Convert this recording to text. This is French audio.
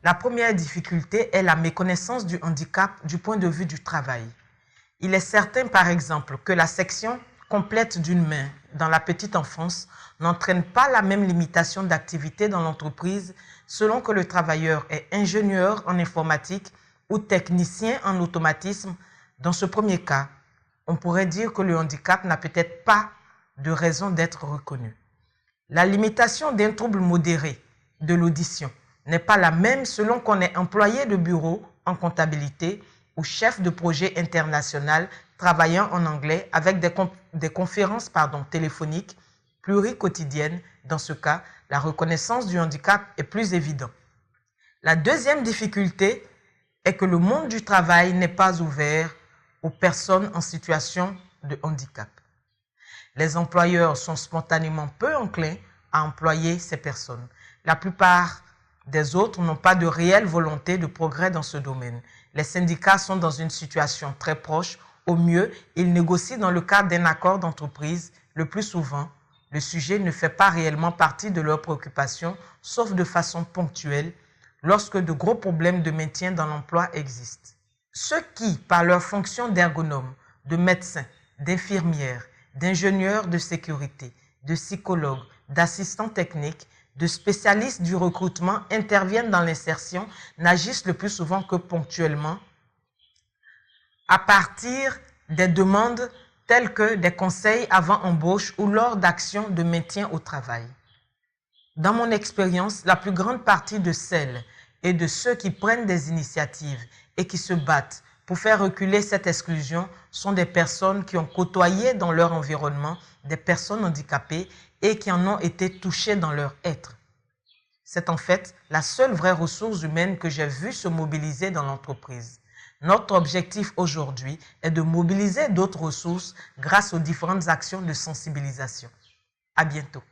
La première difficulté est la méconnaissance du handicap du point de vue du travail. Il est certain, par exemple, que la section complète d'une main dans la petite enfance n'entraîne pas la même limitation d'activité dans l'entreprise selon que le travailleur est ingénieur en informatique ou technicien en automatisme. Dans ce premier cas, on pourrait dire que le handicap n'a peut-être pas de raison d'être reconnu. La limitation d'un trouble modéré de l'audition n'est pas la même selon qu'on est employé de bureau en comptabilité ou chef de projet international travaillant en anglais avec des conférences téléphoniques pluriquotidiennes. Dans ce cas, la reconnaissance du handicap est plus évidente. La deuxième difficulté est que le monde du travail n'est pas ouvert aux personnes en situation de handicap. Les employeurs sont spontanément peu enclins à employer ces personnes. La plupart des autres n'ont pas de réelle volonté de progrès dans ce domaine. Les syndicats sont dans une situation très proche. Au mieux, ils négocient dans le cadre d'un accord d'entreprise. Le plus souvent, le sujet ne fait pas réellement partie de leurs préoccupations, sauf de façon ponctuelle, lorsque de gros problèmes de maintien dans l'emploi existent. Ceux qui, par leur fonction d'ergonome, de médecin, d'infirmière, d'ingénieurs de sécurité, de psychologues, d'assistants techniques, de spécialistes du recrutement interviennent dans l'insertion, n'agissent le plus souvent que ponctuellement à partir des demandes telles que des conseils avant embauche ou lors d'actions de maintien au travail. Dans mon expérience, la plus grande partie de celles et de ceux qui prennent des initiatives et qui se battent pour faire reculer cette exclusion sont des personnes qui ont côtoyé dans leur environnement des personnes handicapées et qui en ont été touchées dans leur être. C'est en fait la seule vraie ressource humaine que j'ai vue se mobiliser dans l'entreprise. Notre objectif aujourd'hui est de mobiliser d'autres ressources grâce aux différentes actions de sensibilisation. À bientôt.